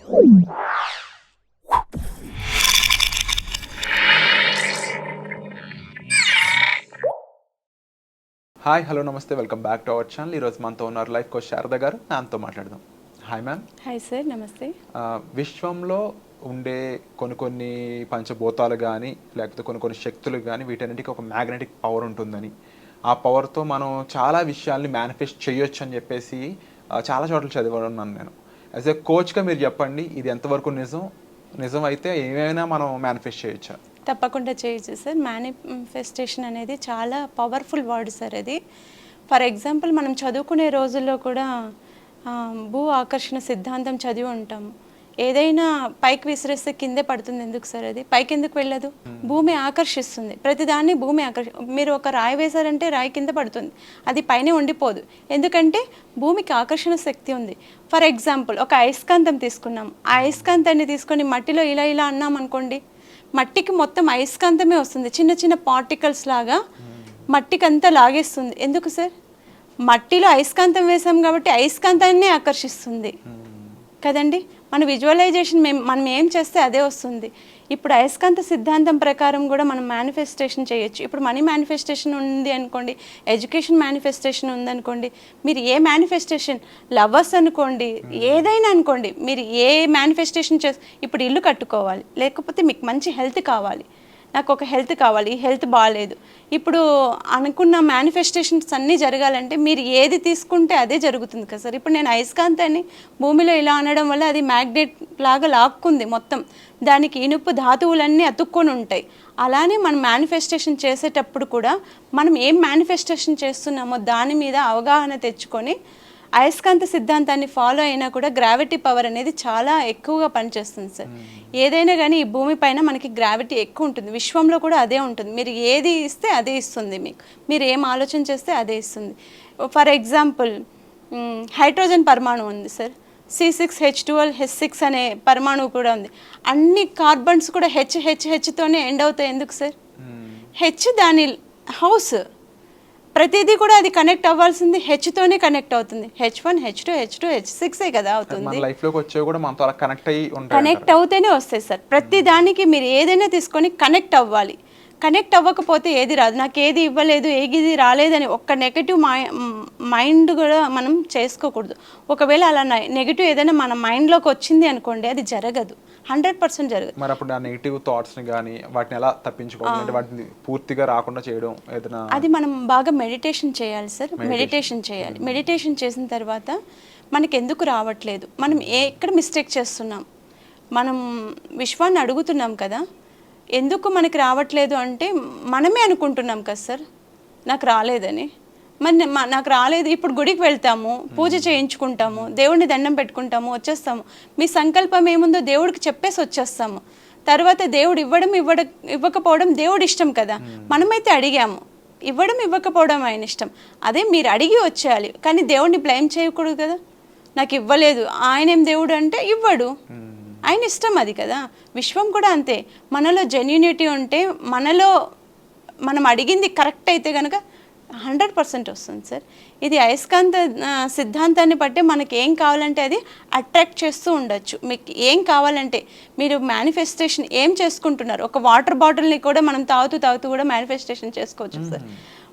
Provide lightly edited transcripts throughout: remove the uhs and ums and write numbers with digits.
Hi hello నమస్తే, welcome back to our channel. ఈరోజు మనతో ఉన్నారు లైఫ్ కోచ్ శారద గారు. మ్యామ్తో మాట్లాడదాం. Hi ma'am. హాయ్ సార్, నమస్తే. విశ్వంలో ఉండే కొన్ని పంచభూతాలు కానీ లేకపోతే కొన్ని శక్తులు కానీ వీటన్నిటికీ ఒక మ్యాగ్నెటిక్ పవర్ ఉంటుందని, ఆ పవర్తో మనం చాలా విషయాల్ని మేనిఫెస్ట్ చేయొచ్చు అని చెప్పేసి చాలా చోట్ల చదివాను నేను. యాజ్ ఎ కోచ్గా మీరు చెప్పండి, ఇది ఎంతవరకు నిజం అయితే ఏమైనా మనం మేనిఫెస్ట్ చేయొచ్చా? తప్పకుండా చేయొచ్చు సార్. మేనిఫెస్టేషన్ అనేది చాలా పవర్ఫుల్ వర్డ్ సార్. అది ఫర్ ఎగ్జాంపుల్ మనం చదువుకునే రోజుల్లో కూడా భూ ఆకర్షణ సిద్ధాంతం చదివి ఉంటాము. ఏదైనా పైకి విసిరేస్తే కిందే పడుతుంది. ఎందుకు సార్? అది పైకి ఎందుకు వెళ్ళదు? భూమి ఆకర్షిస్తుంది ప్రతిదాన్ని. మీరు ఒక రాయి వేశారంటే రాయి కింద పడుతుంది, అది పైన ఉండిపోదు. ఎందుకంటే భూమికి ఆకర్షణ శక్తి ఉంది. ఫర్ ఎగ్జాంపుల్ ఒక అయస్కాంతం తీసుకున్నాం. ఆ అయస్కాంతాన్ని తీసుకొని మట్టిలో ఇలా ఇలా అన్నాం అనుకోండి, మట్టికి మొత్తం అయస్కాంతమే వస్తుంది. చిన్న చిన్న పార్టికల్స్ లాగా మట్టికి అంతా లాగేస్తుంది. ఎందుకు సార్? మట్టిలో అయస్కాంతం వేసాం కాబట్టి అయస్కాంతాన్ని ఆకర్షిస్తుంది కదండి. మన విజువలైజేషన్ మనం ఏం చేస్తే అదే వస్తుంది. ఇప్పుడు అయస్కాంత సిద్ధాంతం ప్రకారం కూడా మనం మేనిఫెస్టేషన్ చేయొచ్చు. ఇప్పుడు మనీ మేనిఫెస్టేషన్ ఉంది అనుకోండి, ఎడ్యుకేషన్ మేనిఫెస్టేషన్ ఉందనుకోండి, మీరు ఏ మేనిఫెస్టేషన్, లవర్స్ అనుకోండి, ఏదైనా అనుకోండి, మీరు ఏ మేనిఫెస్టేషన్ ఇప్పుడు ఇల్లు కట్టుకోవాలి, లేకపోతే మీకు మంచి హెల్త్ కావాలి, నాకు ఒక హెల్త్ కావాలి, ఈ హెల్త్ బాగాలేదు. ఇప్పుడు అనుకున్న మేనిఫెస్టేషన్స్ అన్నీ జరగాలంటే మీరు ఏది తీసుకుంటే అదే జరుగుతుంది కదా సార్. ఇప్పుడు నేను అయస్కాంతాన్ని భూమిలో ఇలా అనడం వల్ల అది మ్యాగ్నెట్ లాగా లాక్కుంది మొత్తం. దానికి ఇనుపు ధాతువులన్నీ అతుక్కొని ఉంటాయి. అలానే మనం మేనిఫెస్టేషన్ చేసేటప్పుడు కూడా మనం ఏం మేనిఫెస్టేషన్ చేస్తున్నామో దాని మీద అవగాహన తెచ్చుకొని అయస్కాంత సిద్ధాంతాన్ని ఫాలో అయినా కూడా గ్రావిటీ పవర్ అనేది చాలా ఎక్కువగా పనిచేస్తుంది సార్. ఏదైనా కానీ ఈ భూమి పైన మనకి గ్రావిటీ ఎక్కువ ఉంటుంది. విశ్వంలో కూడా అదే ఉంటుంది. మీరు ఏది ఇస్తే అదే ఇస్తుంది మీకు. మీరు ఏం ఆలోచన చేస్తే అదే ఇస్తుంది. ఫర్ ఎగ్జాంపుల్ హైడ్రోజన్ పరమాణు ఉంది సార్. C6H12H6 అనే పరమాణువు కూడా ఉంది. అన్ని కార్బన్స్ కూడా హెచ్తోనే ఎండ్ అవుతాయి. ఎందుకు సార్? హెచ్ దాని హౌస్, ప్రతిదీ కూడా అది కనెక్ట్ అవ్వాల్సింది హెచ్తోనే కనెక్ట్ అవుతుంది. H1 H2 H2 H6 కదా అవుతుంది. కనెక్ట్ అవుతేనే వస్తాయి సార్. ప్రతి దానికి మీరు ఏదైనా తీసుకొని కనెక్ట్ అవ్వాలి. కనెక్ట్ అవ్వకపోతే ఏది రాదు. నాకు ఏది ఇవ్వలేదు, ఏది రాలేదని ఒక్క నెగటివ్ మైండ్ కూడా మనం చేసుకోకూడదు. ఒకవేళ అలా నెగిటివ్ ఏదైనా మన మైండ్లోకి వచ్చింది అనుకోండి, అది జరగదు, 100% జరగదు. మరి అప్పుడు ఆ నెగిటివ్ థాట్స్ని కానీ వాటిని ఎలా తప్పించుకోవాలి, వాటిని పూర్తిగా రాకుండా చేయడం ఏదైనా? అది మనం బాగా మెడిటేషన్ చేయాలి సార్. మెడిటేషన్ చేయాలి. మెడిటేషన్ చేసిన తర్వాత మనకి ఎందుకు రావట్లేదు, మనం ఎక్కడ మిస్టేక్ చేస్తున్నాం, మనం విశ్వాన్ని అడుగుతున్నాం కదా, ఎందుకు మనకి రావట్లేదు అంటే మనమే అనుకుంటున్నాం కదా సార్ నాకు రాలేదని. మరి నాకు రాలేదు, ఇప్పుడు గుడికి వెళ్తాము, పూజ చేయించుకుంటాము, దేవుడిని దండం పెట్టుకుంటాము, వచ్చేస్తాము. మీ సంకల్పం ఏముందో దేవుడికి చెప్పేసి వచ్చేస్తాము. తర్వాత దేవుడు ఇవ్వకపోవడం దేవుడి ఇష్టం కదా. మనమైతే అడిగాము, ఇవ్వడం ఇవ్వకపోవడం ఆయన ఇష్టం. అదే మీరు అడిగి వచ్చేయాలి, కానీ దేవుడిని బ్లేమ్ చేయకూడదు కదా. నాకు ఇవ్వలేదు, ఆయన ఏం దేవుడు అంటే ఇవ్వడు, ఆయన ఇష్టం అది కదా. విశ్వం కూడా అంతే. మనలో జెన్యూనిటీ ఉంటే, మనలో మనం అడిగింది కరెక్ట్ అయితే కనుక 100% వస్తుంది సార్. ఇది అయస్కాంత సిద్ధాంతాన్ని బట్టి మనకి ఏం కావాలంటే అది అట్రాక్ట్ చేస్తూ ఉండొచ్చు. మీకు ఏం కావాలంటే మీరు మేనిఫెస్టేషన్ ఏం చేసుకుంటున్నారు. ఒక వాటర్ బాటిల్ని కూడా మనం తాగుతూ కూడా మేనిఫెస్టేషన్ చేసుకోవచ్చు సార్.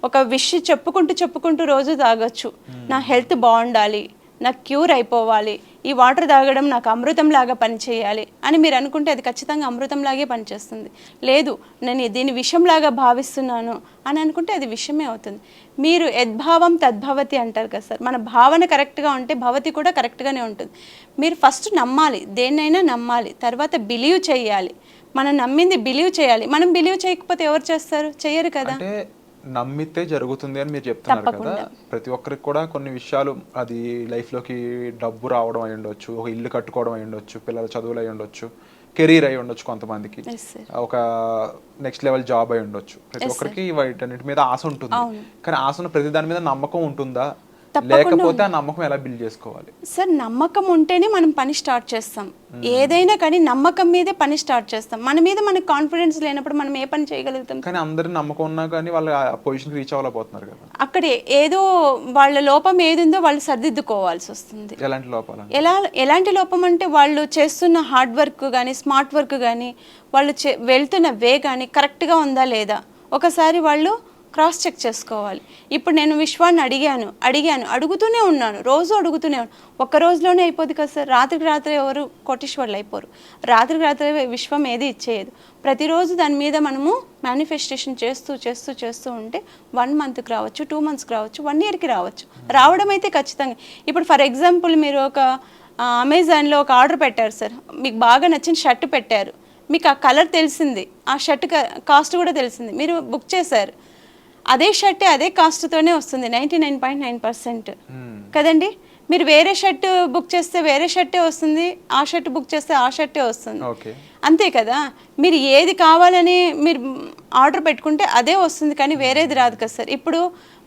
ఒక విష్ చెప్పుకుంటూ రోజు తాగొచ్చు. నా హెల్త్ బాగుండాలి, నాకు క్యూర్ అయిపోవాలి, ఈ వాటర్ తాగడం నాకు అమృతంలాగా పనిచేయాలి అని మీరు అనుకుంటే అది ఖచ్చితంగా అమృతంలాగే పనిచేస్తుంది. లేదు నేను దీన్ని విషంలాగా భావిస్తున్నాను అని అనుకుంటే అది విషమే అవుతుంది. మీరు యద్భావం తద్భవతి అంటారు కదా సార్. మన భావన కరెక్ట్గా ఉంటే భవతి కూడా కరెక్ట్గానే ఉంటుంది. మీరు ఫస్ట్ నమ్మాలి, దేన్నైనా నమ్మాలి, తర్వాత బిలీవ్ చేయాలి. మనం నమ్మింది బిలీవ్ చేయాలి. మనం బిలీవ్ చేయకపోతే ఎవరు చేస్తారు? చేయరు కదా. నమ్మితే జరుగుతుంది అని మీరు చెప్తున్నారు కదా. ప్రతి ఒక్కరికి కూడా కొన్ని విషయాలు, అది లైఫ్లోకి డబ్బు రావడం అయి ఉండొచ్చు, ఒక ఇల్లు కట్టుకోవడం అయి ఉండొచ్చు, పిల్లల చదువులు అయి ఉండొచ్చు, కెరీర్ అయి ఉండొచ్చు, కొంతమందికి ఒక నెక్స్ట్ లెవెల్ జాబ్ అయి ఉండొచ్చు. ప్రతి ఒక్కరికి వీటన్నిటి మీద ఆశ ఉంటుంది. కానీ ఆశ ఉన్న ప్రతి దాని మీద నమ్మకం ఉంటుందా? లేకపోతే ఆ నమ్మకం ఎలా బిల్డ్ చేసుకోవాలి? సార్ నమ్మకం ఉంటేనే మనం పని స్టార్ట్ చేస్తాం. ఏదైనా కానీ నమ్మకం మీదే పని స్టార్ట్ చేస్తాం. మన మీద మనకు కాన్ఫిడెన్స్ లేనప్పుడు మనం ఏ పని చేయగలుగుతాం? కానీ అందరి నమ్మకం ఉన్నా కానీ వాళ్ళు ఆ పొజిషన్ రీచ్ అవ్వలేకపోతున్నారు కదా. అక్కడ ఏదో వాళ్ళ లోపం ఏదిందో వాళ్ళు సర్దిద్దుకోవాల్సి వస్తుంది. ఎలాంటి లోపాలు? ఎలాంటి లోపం అంటే వాళ్ళు చేస్తున్న హార్డ్ వర్క్ కానీ స్మార్ట్ వర్క్ కానీ వాళ్ళు వెళ్తున్న వే కానీ కరెక్ట్గా ఉందా లేదా ఒకసారి వాళ్ళు క్రాస్ చెక్ చేసుకోవాలి. ఇప్పుడు నేను విశ్వాన్ని అడుగుతూనే ఉన్నాను, రోజు అడుగుతూనే ఉన్నాను. ఒక్క రోజులోనే అయిపోద్ది కదా సార్. రాత్రికి రాత్రి ఎవరు కోటీశ్వర్లు అయిపోరు. రాత్రికి రాత్రి విశ్వం ఏది ఇచ్చేయదు. ప్రతిరోజు దాని మీద మనము మేనిఫెస్టేషన్ చేస్తూ ఉంటే 1 మంత్కి రావచ్చు, 2 మంత్స్కి రావచ్చు, 1 ఇయర్కి రావచ్చు. రావడం అయితే ఖచ్చితంగా. ఇప్పుడు ఫర్ ఎగ్జాంపుల్ మీరు ఒక అమెజాన్లో ఒక ఆర్డర్ పెట్టారు సార్, మీకు బాగా నచ్చిన షర్ట్ పెట్టారు, మీకు ఆ కలర్ తెలిసింది, ఆ షర్ట్ కాస్ట్ కూడా తెలిసింది, మీరు బుక్ చేశారు. అదే షర్టే అదే కాస్ట్తోనే వస్తుంది 99.9% కదండి. మీరు వేరే షర్ట్ బుక్ చేస్తే వేరే షర్టే వస్తుంది, ఆ షర్ట్ బుక్ చేస్తే ఆ షర్టే వస్తుంది, అంతే కదా. మీరు ఏది కావాలని మీరు ఆర్డర్ పెట్టుకుంటే అదే వస్తుంది, కానీ వేరేది రాదు కదా సార్. ఇప్పుడు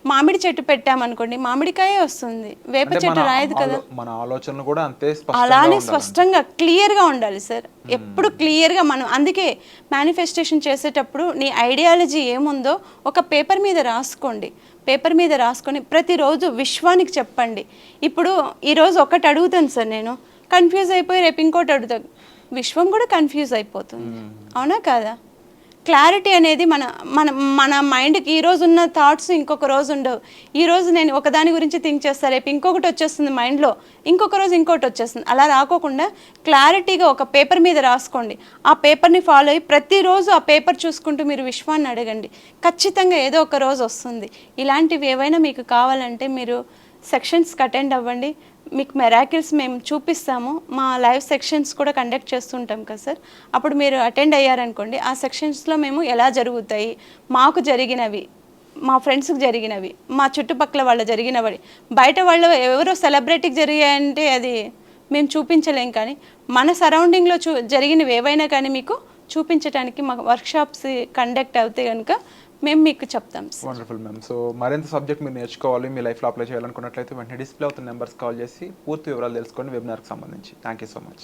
మామిడి చెట్టు పెట్టామనుకోండి, మామిడికాయే వస్తుంది, వేప చెట్టు రాయదు కదా. మన ఆలోచనలు కూడా అంతే అలానే స్పష్టంగా క్లియర్గా ఉండాలి సార్. ఎప్పుడు క్లియర్గా మనం, అందుకే మేనిఫెస్టేషన్ చేసేటప్పుడు నీ ఐడియాలజీ ఏముందో ఒక పేపర్ మీద రాసుకోండి. పేపర్ మీద రాసుకొని ప్రతిరోజు విశ్వానికి చెప్పండి. ఇప్పుడు ఈరోజు ఒకటి అడుగుతాను సార్, నేను కన్ఫ్యూజ్ అయిపోయి రేపు ఇంకోటి అడుగుతాను, విశ్వం కూడా కన్ఫ్యూజ్ అయిపోతుంది, అవునా కాదా? క్లారిటీ అనేది మన మైండ్కి ఈరోజు ఉన్న థాట్స్ ఇంకొక రోజు ఉండవు. ఈరోజు నేను ఒకదాని గురించి థింక్ చేస్తాను, రేపు ఇంకొకటి వచ్చేస్తుంది మైండ్లో, ఇంకొక రోజు ఇంకోటి వచ్చేస్తుంది. అలా రాకోకుండా క్లారిటీగా ఒక పేపర్ మీద రాసుకోండి. ఆ పేపర్ని ఫాలో అయ్యి ప్రతిరోజు ఆ పేపర్ చూసుకుంటూ మీరు విశ్వాన్ని అడగండి. ఖచ్చితంగా ఏదో ఒక రోజు వస్తుంది. ఇలాంటివి ఏవైనా మీకు కావాలంటే మీరు సెక్షన్స్కి అటెండ్ అవ్వండి. మీకు మెరాకిల్స్ మేము చూపిస్తాము. మా లైవ్ సెక్షన్స్ కూడా కండక్ట్ చేస్తుంటాం కదా సార్. అప్పుడు మీరు అటెండ్ అయ్యారనుకోండి, ఆ సెక్షన్స్లో మేము ఎలా జరుగుతాయి, మాకు జరిగినవి, మా ఫ్రెండ్స్కి జరిగినవి, మా చుట్టుపక్కల వాళ్ళు జరిగినవి, బయట వాళ్ళు ఎవరో సెలబ్రిటీకి జరిగాయంటే అది మేము చూపించలేం, కానీ మన సరౌండింగ్లో జరిగినవి ఏవైనా కానీ మీకు చూపించడానికి మా వర్క్షాప్స్ కండక్ట్ అవుతే కనుక మేము మీకు చెప్తాం. Wonderful ma'am. సో మరింత సబ్జెక్ట్ మీరు నేర్చుకోవాలి, మీ లైఫ్లో అప్లై చేయాలనుకున్నట్లయితే వెంటనే డిస్ప్లే అవుతున్న నెంబర్స్ కాల్ చేసి పూర్తి వివరాలు తెలుసుకోండి వెబినార్కి సంబంధించి. Thank you so much.